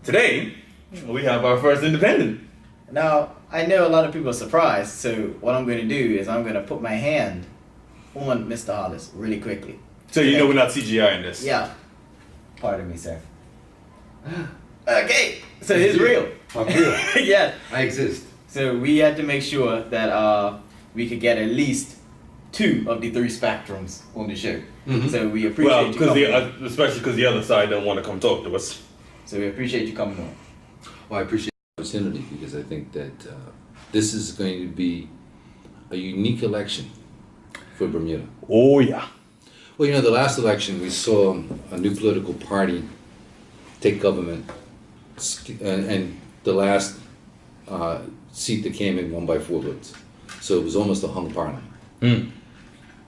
Today, we have our first independent. Now, I know a lot of people are surprised, so what I'm going to do is I'm going to put my hand on Mr. Hollis really quickly. So you know we're not CGI in this. Yeah. Pardon me, sir. Okay, so it's real. I'm real. Yeah. I exist. So we had to make sure that we could get at least 2 of the 3 spectrums on the show. Mm-hmm. So we appreciate you coming on. Especially because the other side don't want to come talk to us. So we appreciate you coming on. Well, I appreciate the opportunity because I think that this is going to be a unique election for Bermuda. Oh yeah. Well, you know, the last election we saw a new political party take government, and the last seat that came in won by 4 votes. So it was almost a hung parliament. Mm.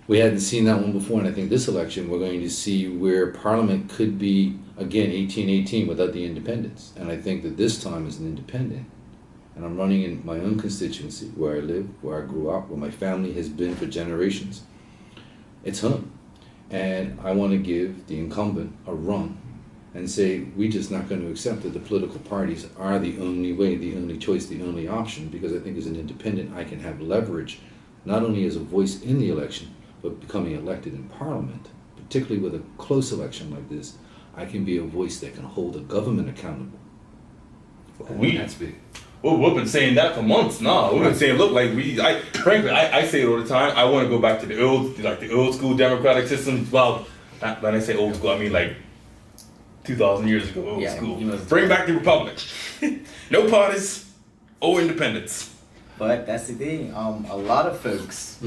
We hadn't seen that one before, and I think this election we're going to see where Parliament could be, again, 1818 without the independents. And I think that this time as an independent, and I'm running in my own constituency, where I live, where I grew up, where my family has been for generations, it's home. And I want to give the incumbent a run and say, we're just not going to accept that the political parties are the only way, the only choice, the only option, because I think as an independent I can have leverage, not only as a voice in the election, but becoming elected in Parliament, particularly with a close election like this, I can be a voice that can hold a government accountable. That's big. Well, we've been saying that for months now. We've been saying, look, like frankly, I say it all the time. I want to go back to the old school democratic system. Well, when I say old school, I mean like 2,000 years ago, old school. Bring back the republic. No parties, or independence. But that's the thing. A lot of folks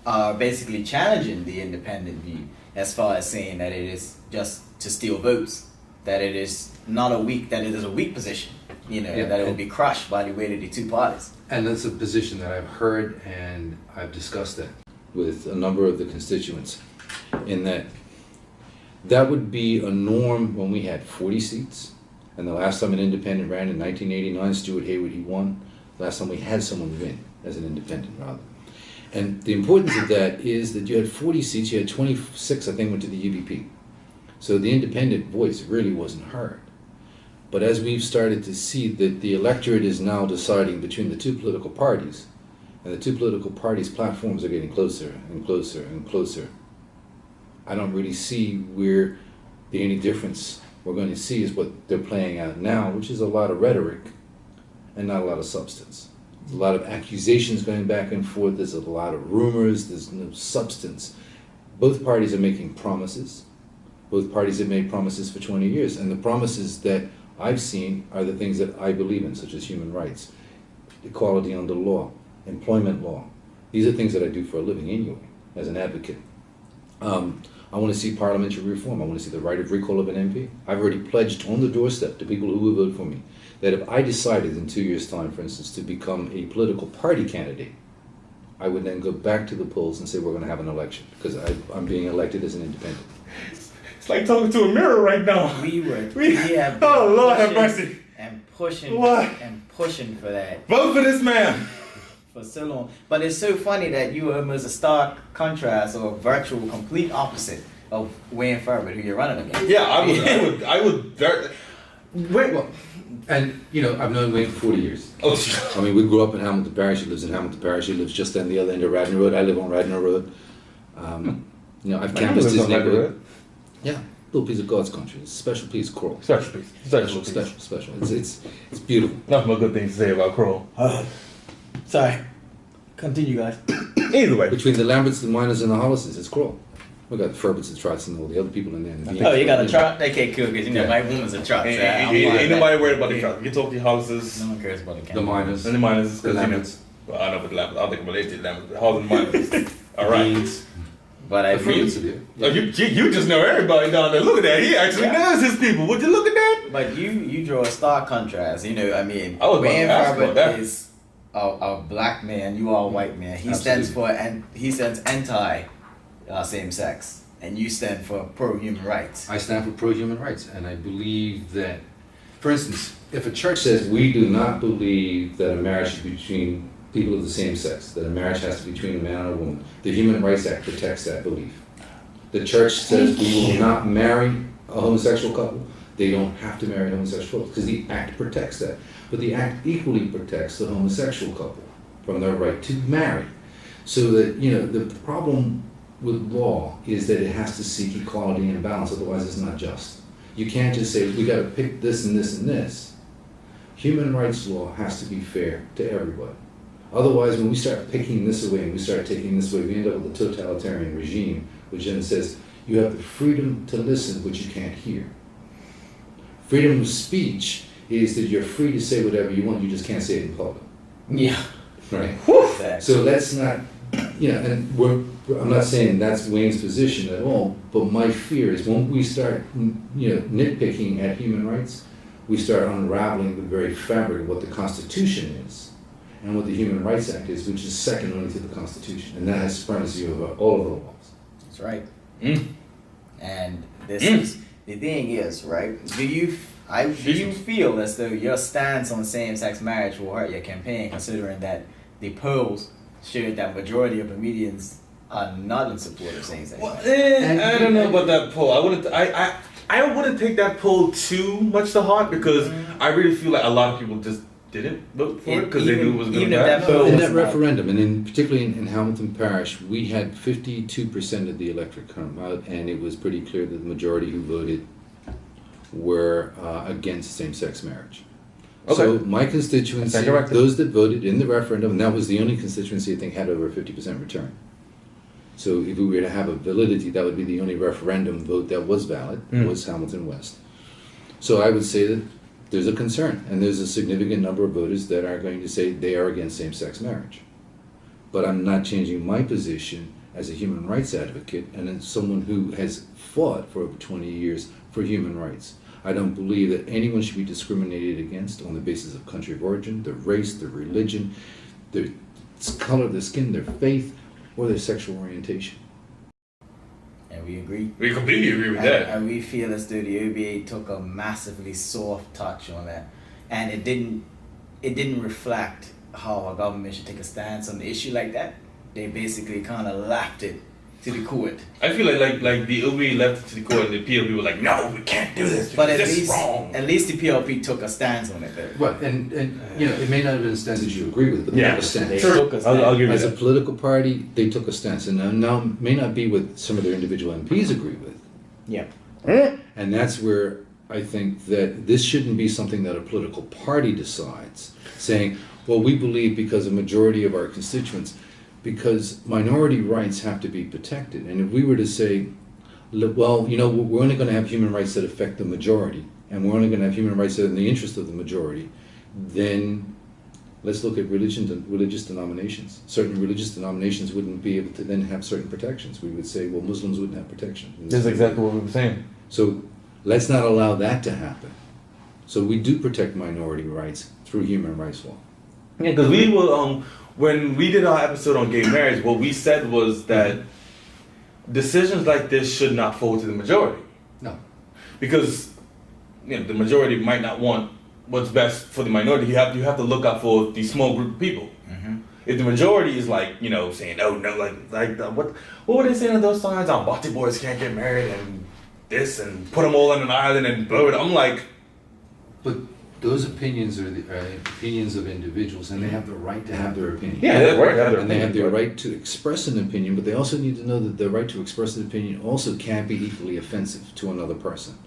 are basically challenging the independent view as far as saying that it is just to steal votes, that it is not a weak, that it is a weak position, that it will be crushed by the weight of the 2 parties. And that's a position that I've heard, and I've discussed that with a number of the constituents, in that would be a norm when we had 40 seats. And the last time an independent ran in 1989, Stuart Hayward, he won. Last time we had someone win as an independent, rather. And the importance of that is that you had 40 seats, you had 26, I think, went to the UBP. So the independent voice really wasn't heard. But as we've started to see that the electorate is now deciding between the 2 political parties, and the 2 political parties' platforms are getting closer and closer and closer, I don't really see where the only difference we're going to see is what they're playing out now, which is a lot of rhetoric and not a lot of substance. There's a lot of accusations going back and forth, there's a lot of rumors, there's no substance. Both parties are making promises. Both parties have made promises for 20 years, and the promises that I've seen are the things that I believe in, such as human rights, equality under law, employment law. These are things that I do for a living anyway, as an advocate. I want to see parliamentary reform. I want to see the right of recall of an MP. I've already pledged on the doorstep to people who will vote for me that if I decided in 2 years' time, for instance, to become a political party candidate, I would then go back to the polls and say we're going to have an election because I'm being elected as an independent. It's like talking to a mirror right now. We have oh Lord have mercy. And pushing for that. Vote for this man. For so long. But it's so funny that you are almost a stark contrast or a virtual complete opposite of Wayne Farber, who you're running against. Yeah, I would. Wait, well, and I've known Wayne for 40 years. Oh, I mean, we grew up in Hamilton Parish. He lives in Hamilton Parish. He lives just on the other end of Radnor Road. I live on Radnor Road. I've canvassed his neighborhood. Yeah, little piece of God's country. It's a special piece of coral. Special. It's beautiful. Nothing but good things to say about coral. Sorry. Continue, guys. Either way. Between the Lamberts, the Miners, and the Hollises, it's coral. We got the Furberts and Trots and all the other people in there. Oh, you got a trot? Okay, cool, because my woman's a trot. Ain't nobody worried about the trot. You talk to the Hollises. No one cares about the Miners. And the Miners. The Lamberts. Well, I know about the Lamberts. I don't think I'm related to the Lamberts. The Hollis and Miners. All right. But I mean, you just know everybody down there. Look at that. He actually knows his people. Would you look at that? But you draw a stark contrast. I mean, Wayne Farber is a black man. You are a white man. He stands for anti same sex, and you stand for pro human rights. I stand for pro human rights, and I believe that, for instance, if a church says we do not believe that a marriage is between people of the same sex, that a marriage has to be between a man and a woman, the Human Rights Act protects that belief. The church says we will not marry a homosexual couple, They don't have to marry homosexuals because the act protects that. But the act equally protects the homosexual couple from their right to marry. So that, the problem with law is that it has to seek equality and balance, otherwise it's not just. You can't just say, we gotta pick this and this and this. Human rights law has to be fair to everybody. Otherwise, when we start picking this away and we start taking this away, we end up with a totalitarian regime, which then says, you have the freedom to listen, but you can't hear. Freedom of speech is that you're free to say whatever you want, you just can't say it in public. Yeah. Right. Exactly. So that's not, and I'm not saying that's Wayne's position at all, but my fear is when we start, nitpicking at human rights, we start unraveling the very fabric of what the Constitution is and what the Human Rights Act is, which is second only to the Constitution, and that has supremacy over all of the laws. That's right. Mm. And this is the thing is, right? Do you feel as though your stance on same-sex marriage will hurt your campaign, considering that the polls showed that majority of Bermudians are not in support of same-sex marriage? I don't know about that poll. I wouldn't take that poll too much to heart because I really feel like a lot of people just didn't vote for it because they knew it was going to happen. In that referendum, and particularly in Hamilton Parish, we had 52% of the electorate come out, and it was pretty clear that the majority who voted were against same-sex marriage. Okay. So my constituency, those that voted in the referendum, and that was the only constituency I think had over a 50% return. So if we were to have a validity, that would be the only referendum vote that was valid, was Hamilton West. So I would say that there's a concern, and there's a significant number of voters that are going to say they are against same-sex marriage. But I'm not changing my position as a human rights advocate and as someone who has fought for over 20 years for human rights. I don't believe that anyone should be discriminated against on the basis of country of origin, their race, their religion, their color of their skin, their faith, or their sexual orientation. And we agree. We completely agree with that. And we feel as though the OBA took a massively soft touch on that, and it didn't reflect how our government should take a stance on the issue like that. They basically kind of left it to the court. I feel like the OBA left it to the court and the PLP were like, no, we can't do this. But at this least, is wrong. at least the PLP took a stance on it, though. Right, and it may not have been a stance that you agree with, but they took a stance. They took a stance. I'll give you As a that. political party, they took a stance, and now may not be what some of their individual MPs agree with. Yeah. And that's where I think that this shouldn't be something that a political party decides, saying, well, we believe because a majority of our constituents, because minority rights have to be protected. And if we were to say, well, we're only going to have human rights that affect the majority, and we're only going to have human rights that are in the interest of the majority, then let's look at religious denominations. Certain religious denominations wouldn't be able to then have certain protections. We would say, well, Muslims wouldn't have protection. That's exactly what we were saying. So let's not allow that to happen. So we do protect minority rights through human rights law. Yeah, because we were, when we did our episode on gay marriage, what we said was that decisions like this should not fall to the majority. No. Because the majority might not want what's best for the minority. You have to look out for the small group of people. Mm-hmm. If the majority is saying, oh no, what were they saying in those signs? Bati boys can't get married and this and put them all on an island and blow it. I'm like, but those opinions are the opinions of individuals, and they have the right to have their opinion. yeah, that's right. And they have the right to express an opinion, but they also need to know that the right to express an opinion also can't be equally offensive to another person.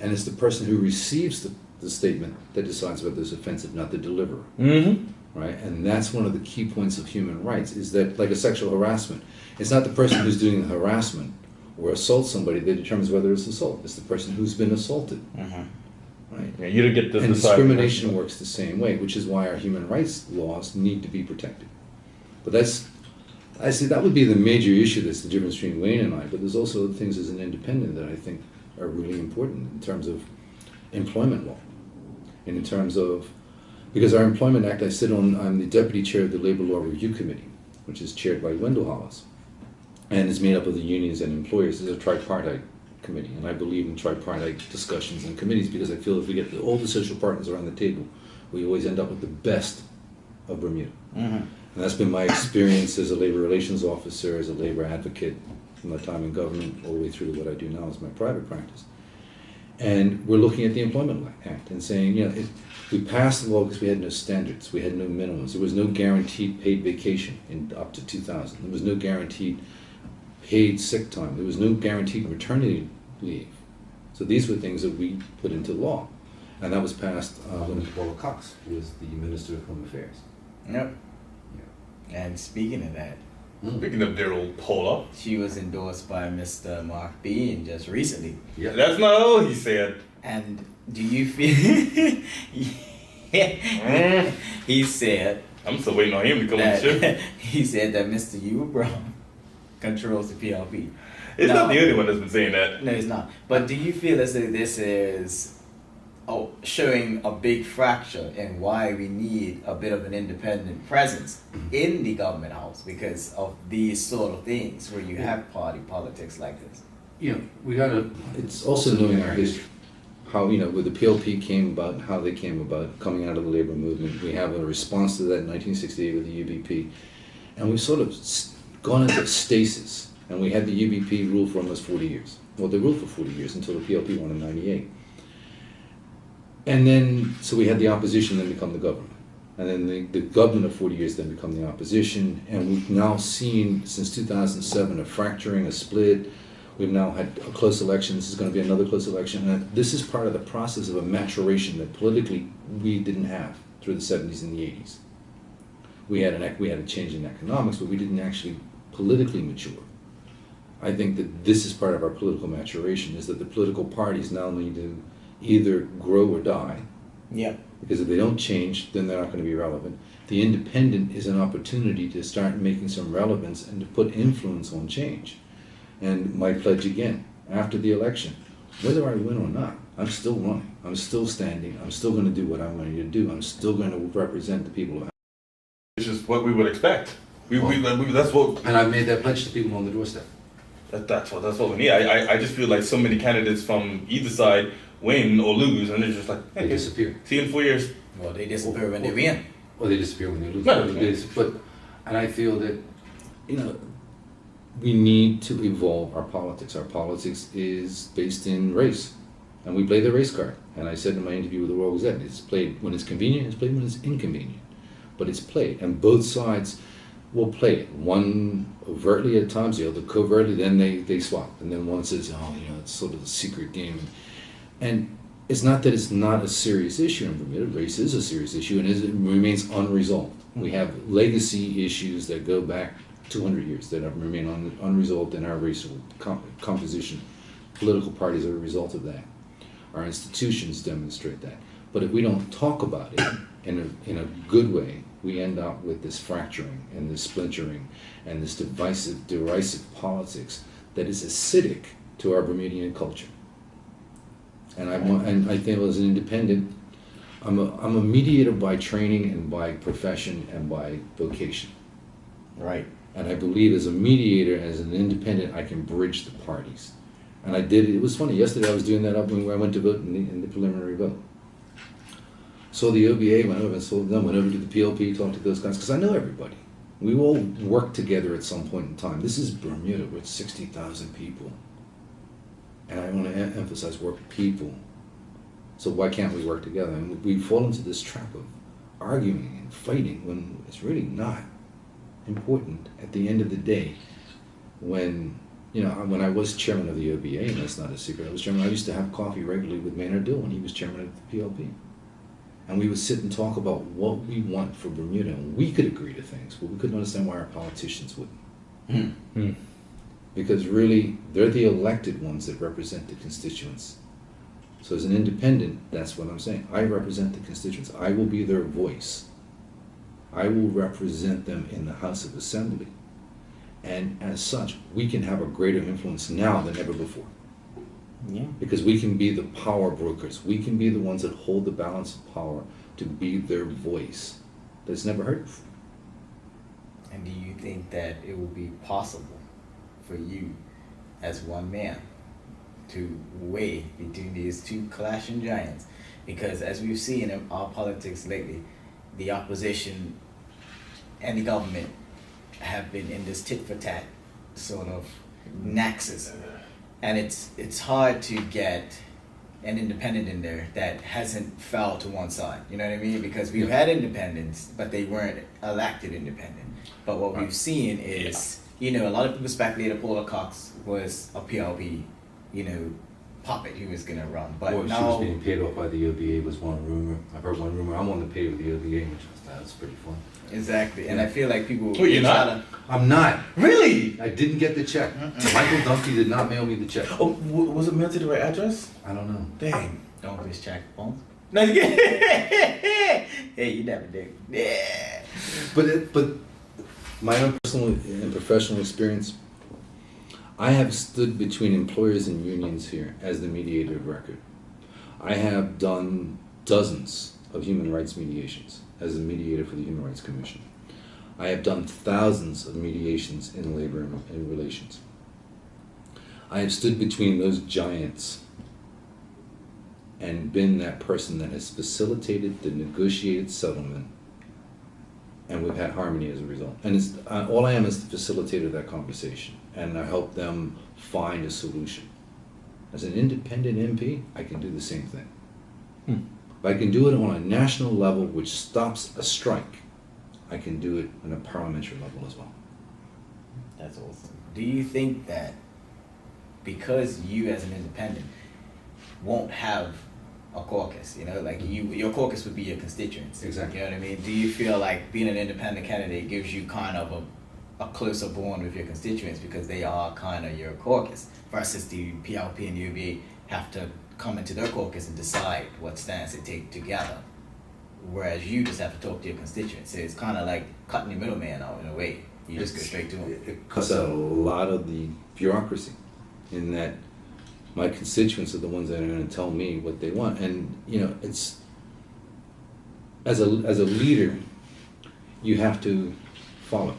And it's the person who receives the statement that decides whether it's offensive, not the deliverer. Mm-hmm. Right? And that's one of the key points of human rights, is that, like a sexual harassment, it's not the person who's doing the harassment or assaults somebody that determines whether it's assault. It's the person who's been assaulted. Mm-hmm. Right? Yeah, you don't get to And decide. discrimination works the same way, which is why our human rights laws need to be protected. But I see that would be the major issue that's the difference between Wayne and I, but there's also things as an independent that I think are really important in terms of employment law. And in terms of, because our Employment Act, I'm the deputy chair of the Labor Law Review Committee, which is chaired by Wendell Hollis, and is made up of the unions and employers. It's a tripartite committee, and I believe in tripartite discussions and committees because I feel if we get all the social partners around the table, we always end up with the best of Bermuda. Mm-hmm. And that's been my experience as a labor relations officer, as a labor advocate from my time in government all the way through to what I do now as my private practice. And we're looking at the Employment Act and saying, we passed the law because we had no standards, we had no minimums. There was no guaranteed paid vacation up to 2000. There was no guaranteed paid sick time. There was no guaranteed maternity leave. So these were things that we put into law. And that was passed. Paula Cox was the Minister of Home Affairs. Yep. And speaking of that, Speaking of dear old Paula, she was endorsed by Mr. Mark Bean just recently. Yeah. that's not all he said. And do you feel he said I'm still waiting on him to come on the show. that he said that Mr. Hugh Brown controls the PLP. It's No. not the only one that's been saying that. No, it's not. But do you feel as though this is showing a big fracture in why we need a bit of an independent presence in the government house because of these sort of things where you have party politics like this? We gotta. It's also knowing our history, how where the PLP came about, how they came about, coming out of the labor movement. We have a response to that in 1968 with the UBP, and we've sort of gone into stasis. And we had the UBP rule for almost 40 years. Well, they ruled for 40 years until the PLP won in '98. And then, so we had the opposition then become the government. And then the government of 40 years then become the opposition. And we've now seen, since 2007, a fracturing, a split. We've now had a close election. This is going to be another close election. And this is part of the process of a maturation that politically we didn't have through the 70s and the 80s. We had a change in economics, but we didn't actually politically mature. I think that this is part of our political maturation, is that the political parties now need to either grow or die. Yeah. Because if they don't change, then they're not going to be relevant. The independent is an opportunity to start making some relevance and to put influence on change. And my pledge again, after the election, whether I win or not, I'm still running. I'm still standing. I'm still going to do what I want to do. I'm still going to represent the people of. Which is what we would expect. That's what. And I've made that pledge to people on the doorstep. That's what we need. I just feel like so many candidates from either side win or lose, and they're just like, They disappear. see you in 4 years. Well, they disappear when they win. Or they disappear when they lose. No. And I feel that We need to evolve our politics. Our politics is based in race, and we play the race card. And I said in my interview with the Royal Gazette, it's played when it's convenient, it's played when it's inconvenient, but it's played, and both sides will play it. One overtly at times, the other covertly. Then they swap, and then one says, it's sort of a secret game. And it's not that it's not a serious issue in Bermuda. Race is a serious issue, and it remains unresolved. We have legacy issues that go back 200 years that have remained unresolved in our racial composition. Political parties are a result of that. Our institutions demonstrate that. But if we don't talk about it in a good way, we end up with this fracturing and this splintering and this derisive politics that is acidic to our Bermudian culture. And I think as an independent, I'm a mediator by training and by profession and by vocation. Right. And I believe as a mediator, as an independent, I can bridge the parties. And I did. It was funny. Yesterday I was doing that up when I went to vote in the preliminary vote. So the OBA went over and saw them, went over to the PLP, talked to those guys, because I know everybody. We all work together at some point in time. This is Bermuda, with 60,000 people. And I want to emphasize work people. So why can't we work together? And we fall into this trap of arguing and fighting when it's really not important at the end of the day. When I was chairman of the OBA, and that's not a secret, I used to have coffee regularly with Maynard Dill when he was chairman of the PLP. And we would sit and talk about what we want for Bermuda, and we could agree to things, but we couldn't understand why our politicians wouldn't. Because really, they're the elected ones that represent the constituents. So as an independent, that's what I'm saying. I represent the constituents. I will be their voice. I will represent them in the House of Assembly. And as such, we can have a greater influence now than ever before. Yeah. Because we can be the power brokers. We can be the ones that hold the balance of power to be their voice that's never heard before. And do you think that it will be possible for you as one man to weigh between these two clashing giants? Because as we've seen in our politics lately, the opposition and the government have been in this tit-for-tat sort of nexus. And it's hard to get an independent in there that hasn't fell to one side. You know what I mean? Because we've had independents, but they weren't elected independent. But what we've seen is, you know, a lot of people speculated Paula Cox was a PLP, you know, puppet he was gonna run. But Or she now, was being paid off by the OBA was one rumor. I've heard one rumor. I'm on the pay with the OBA, which that's pretty fun. exactly, and I feel like people. Wait, you're try not? I'm not. Really? I didn't get the check. Michael Dumpty did not mail me the check. Oh, was it mailed to the right address? I don't know. Dang. Don't this check, Bones. No, you get. Hey, you never do. Yeah. But my own personal and professional experience, I have stood between employers and unions here as the mediator of record. I have done dozens of human rights mediations as a mediator for the Human Rights Commission. I have done thousands of mediations in labor and relations. I have stood between those giants and been that person that has facilitated the negotiated settlement, and we've had harmony as a result. And it's, all I am is the facilitator of that conversation, and I help them find a solution. As an independent MP, I can do the same thing. If I can do it on a national level, which stops a strike, I can do it on a parliamentary level as well. That's awesome. Do you think that because you as an independent won't have a caucus, you know, like your caucus would be your constituents. Exactly. You know what I mean? Do you feel like being an independent candidate gives you kind of a closer bond with your constituents because they are kind of your caucus versus the PLP and the UBA have to come into their caucus and decide what stance they take together, whereas you just have to talk to your constituents. So it's kind of like cutting the middleman out in a way. You just go straight to them. It cuts out a lot of the bureaucracy in that my constituents are the ones that are going to tell me what they want. And, you know, it's, as a leader, you have to follow.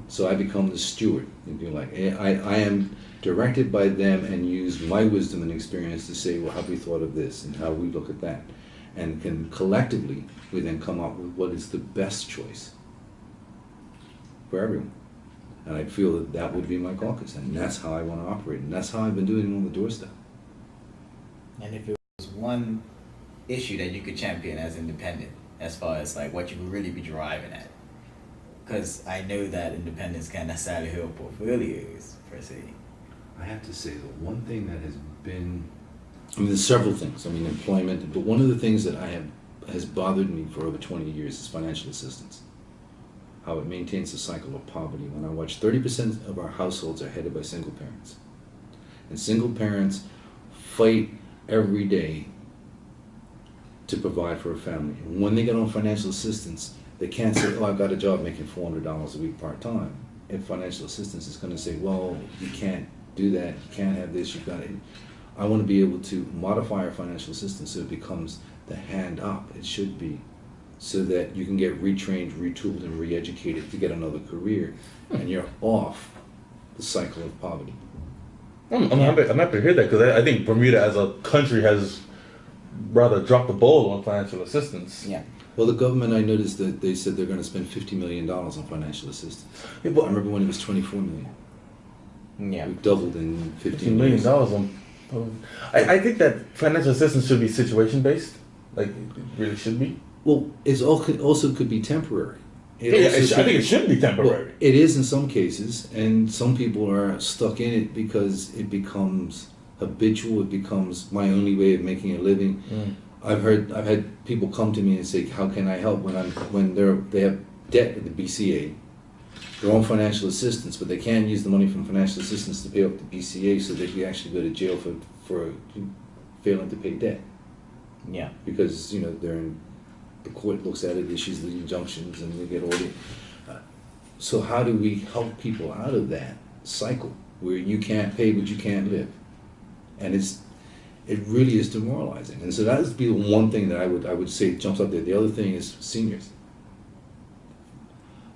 So I become the steward. And be like, I am directed by them and use my wisdom and experience to say, well, have we thought of this and how we look at that? And can collectively, we then come up with what is the best choice for everyone. And I feel that that would be my caucus, and that's how I want to operate, and that's how I've been doing it on the doorstep. And if it was one issue that you could champion as independent, as far as like what you would really be driving at, because I know that independents can't necessarily hold portfolios per se. I have to say, the one thing that has been I mean, there's several things. I mean, employment, but one of the things that has bothered me for over 20 years is financial assistance. How it maintains a cycle of poverty. When I watch 30% of our households are headed by single parents. And single parents fight every day to provide for a family. And when they get on financial assistance, they can't say, oh, I've got a job making $400 a week part-time. If financial assistance is going to say, well, you can't do that, you can't have this, you've got it. I want to be able to modify our financial assistance so it becomes the hand up it should be, so that you can get retrained, retooled, and re-educated to get another career, and you're off the cycle of poverty. I'm happy to hear that, because I think Bermuda as a country has rather dropped the ball on financial assistance. Yeah. Well, the government, I noticed that they said they're going to spend $50 million on financial assistance. Yeah, I but remember when it was $24 million. Yeah. We've doubled in 15 $15 million years. on. I think that financial assistance should be situation based. Like it really should be. Well, it also could be temporary. I think it should be temporary. Well, it is in some cases, and some people are stuck in it because it becomes habitual. It becomes my only way of making a living. I've had people come to me and say, "How can I help?" When they have debt with the BCA, they're on financial assistance, but they can't use the money from financial assistance to pay off the BCA, so they can actually go to jail for failing to pay debt. Yeah. Because they're in. The court looks at it, issues the injunctions, and they get ordered. So how do we help people out of that cycle where you can't pay but you can't live? And it really is demoralizing. And so that would be the one thing that I would say jumps up there. The other thing is seniors.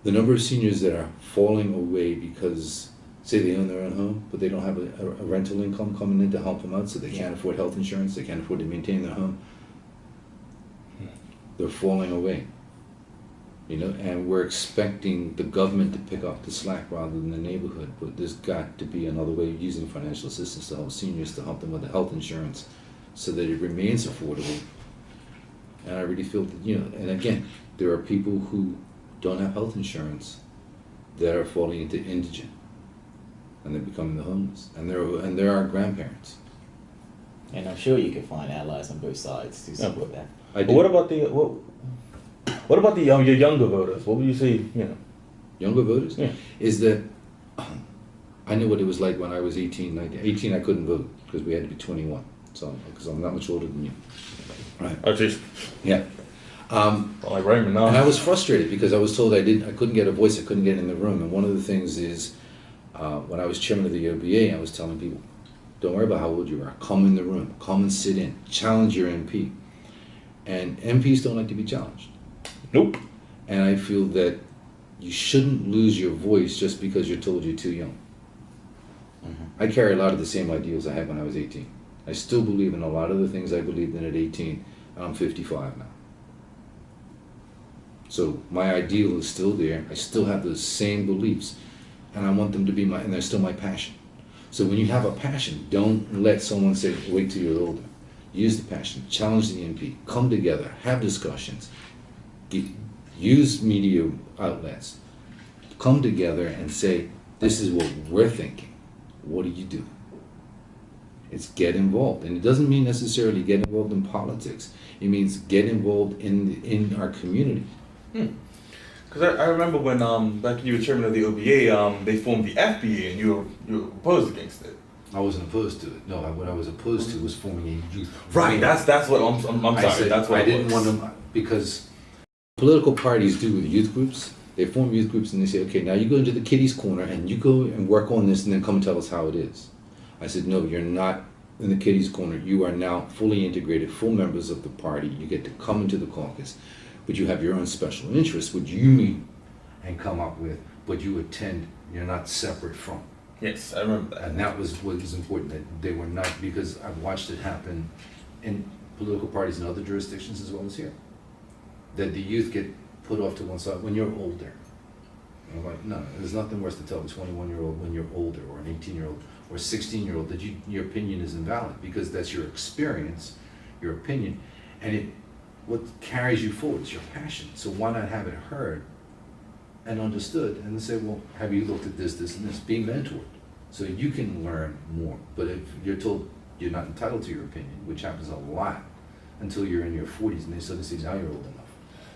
The number of seniors that are falling away because, say they own their own home, but they don't have a rental income coming in to help them out, so they can't afford health insurance, they can't afford to maintain their home. They're falling away, and we're expecting the government to pick up the slack rather than the neighborhood. But there's got to be another way of using financial assistance to help seniors, to help them with the health insurance, so that it remains affordable. And I really feel that, and again, there are people who don't have health insurance that are falling into indigent, and they're becoming the homeless, and there are grandparents. And I'm sure you can find allies on both sides to support that. But what about the your younger voters? What would you say? Younger voters? Yeah. Is that I knew what it was like when I was 18, 19. 18 I couldn't vote because we had to be 21, so because I'm not much older than you. Right. Oh, jeez. Yeah. Like Raymond now. And I was frustrated because I was told I couldn't get a voice, I couldn't get in the room. And one of the things is, when I was chairman of the OBA, I was telling people, don't worry about how old you are. Come in the room. Come and sit in. Challenge your MP. And MPs don't like to be challenged. Nope. And I feel that you shouldn't lose your voice just because you're told you're too young. Mm-hmm. I carry a lot of the same ideals I had when I was 18. I still believe in a lot of the things I believed in at 18, and I'm 55 now. So my ideal is still there. I still have those same beliefs, and I want them to be and they're still my passion. So when you have a passion, don't let someone say, wait till you're older. Use the passion, challenge the MP, come together, have discussions, use media outlets, come together and say, this is what we're thinking. What do you do? It's get involved. And it doesn't mean necessarily get involved in politics. It means get involved in our community. Because I remember when back when you were chairman of the OBA, they formed the FBA and you were opposed against it. I wasn't opposed to it. No, what I was opposed to was forming a youth. Right. That's what I'm sorry. I said, that's what I didn't want them because political parties do with youth groups. They form youth groups and they say, okay, now you go into the kiddies corner and you go and work on this and then come and tell us how it is. I said, no, you're not in the kiddies corner. You are now fully integrated, full members of the party. You get to come into the caucus, but you have your own special interests, which you meet and come up with, but you attend, you're not separate from. Yes, I remember that. And that was what was important, that they were not, because I've watched it happen in political parties in other jurisdictions as well as here, that the youth get put off to one side when you're older. And I'm like, no, there's nothing worse to tell a 21-year-old when you're older, or an 18-year-old, or a 16-year-old that your opinion is invalid, because that's your experience, your opinion, and what carries you forward is your passion. So why not have it heard and understood, and then say, well, have you looked at this, and this? Being mentored, so you can learn more. But if you're told you're not entitled to your opinion, which happens a lot, until you're in your 40s, and they suddenly say, now you're old enough.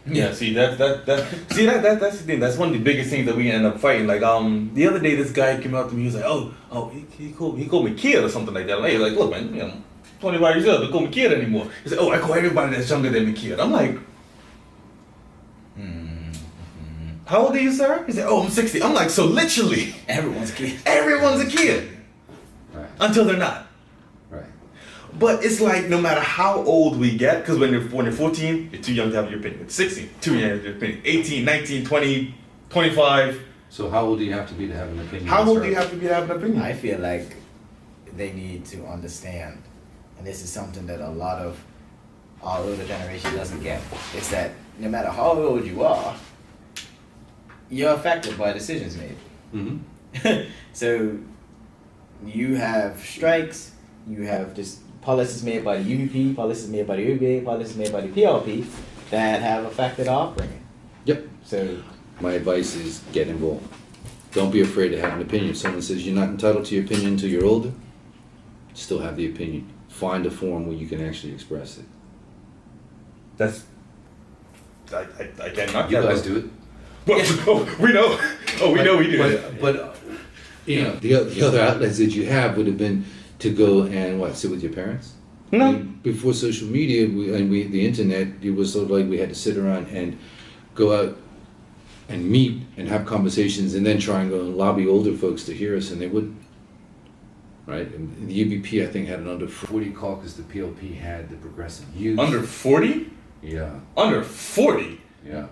Yeah, see that's the thing. That's one of the biggest things that we end up fighting. Like the other day, this guy came up to me. He was like, he called me kid or something like that. Like, look, man, 25 years old, don't call me kid anymore. He said, I call everybody that's younger than me kid. I'm like, how old are you, sir? He said, I'm 60. I'm like, so literally, Everyone's a kid. everyone's a kid Right. until they're not. Right. But it's like no matter how old we get, because when you're 14, you're too young to have your opinion. 16, too young to have your opinion. 18, 19, 20, 25. So how old do you have to be to have an opinion? How old do you have to be to have an opinion? I feel like they need to understand, and this is something that a lot of our older generation doesn't get, is that no matter how old you are, you're affected by decisions made. Mm-hmm. So you have strikes, you have just policies made by the UBP, policies made by the OBA, policies made by the PLP that have affected our upbringing. Yep. So My advice is get involved. Don't be afraid to have an opinion. If someone says you're not entitled to your opinion until you're older, still have the opinion. Find a forum where you can actually express it. That's I cannot. You guys do it. Well, we know. Oh, we know we do. But the other outlets that you have would have been to go and sit with your parents. No. I mean, before social media the internet, it was sort of like we had to sit around and go out and meet and have conversations and then try and go and lobby older folks to hear us, and they wouldn't. Right? And the UBP, I think, had an under 40 caucus. The PLP had the progressive youth. Under 40? Yeah. Under 40? Yeah.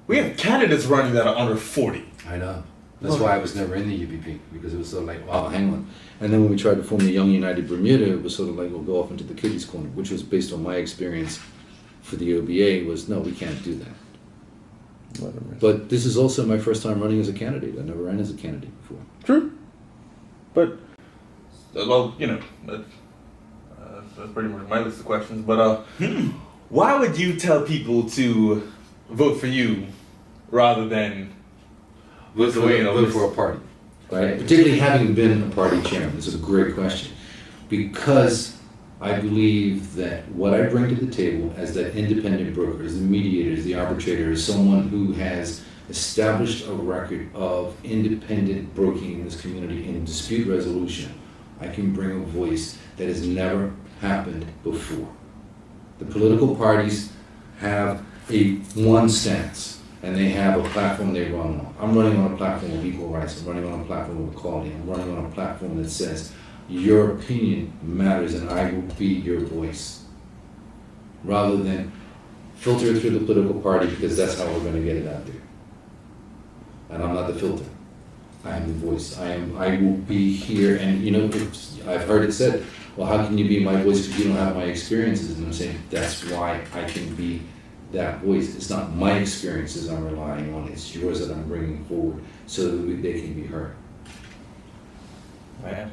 We have candidates running that are under 40. I know. That's why I was never in the UBP, because it was sort of like, oh, hang on. And then when we tried to form the Young United Bermuda, it was sort of like, we'll go off into the kiddies corner, which was based on my experience for the OBA, was no, we can't do that. But this is also my first time running as a candidate. I never ran as a candidate before. True. But, well, that's pretty much my list of questions. But why would you tell people to vote for you rather than Vote for a party, right? Particularly having been a party chairman, it's a great question. Because I believe that what I bring to the table as that independent broker, as the mediator, as the arbitrator, is someone who has established a record of independent broking in this community in dispute resolution. I can bring a voice that has never happened before. The political parties have one stance, and they have a platform they run on. I'm running on a platform of equal rights. I'm running on a platform of equality. I'm running on a platform that says your opinion matters and I will be your voice. Rather than filter it through the political party because that's how we're going to get it out there. And I'm not the filter. I am the voice. I will be here, and I've heard it said, well, how can you be my voice if you don't have my experiences? And I'm saying that's why I can be that voice. It's not my experiences I'm relying on, it's yours that I'm bringing forward so that they can be heard.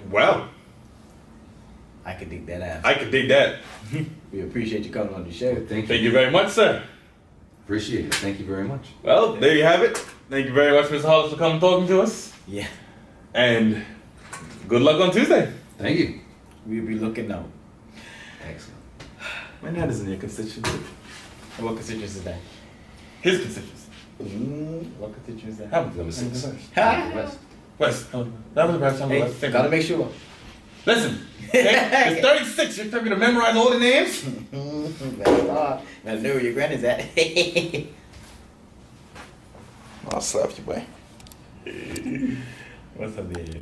Well, I could dig that out. I could dig that. We appreciate you coming on the show. Thank you. Thank you very much, sir. Appreciate it. Thank you very much. Well, there you have it. Thank you very much, Mr. Hollis, for coming and talking to us. Yeah, And good luck on Tuesday. Thank you. we'll be looking out. Excellent. My dad isn't your constituency. What constituents is that? His constituency. What constituents is that? Happens number 6. Ha! West. West. That was the best time. Hey, gotta make sure. Listen, okay? It's 36. You're trying to memorize all the names? Better know where your granny's at. I'll slap you, boy. What's up, there?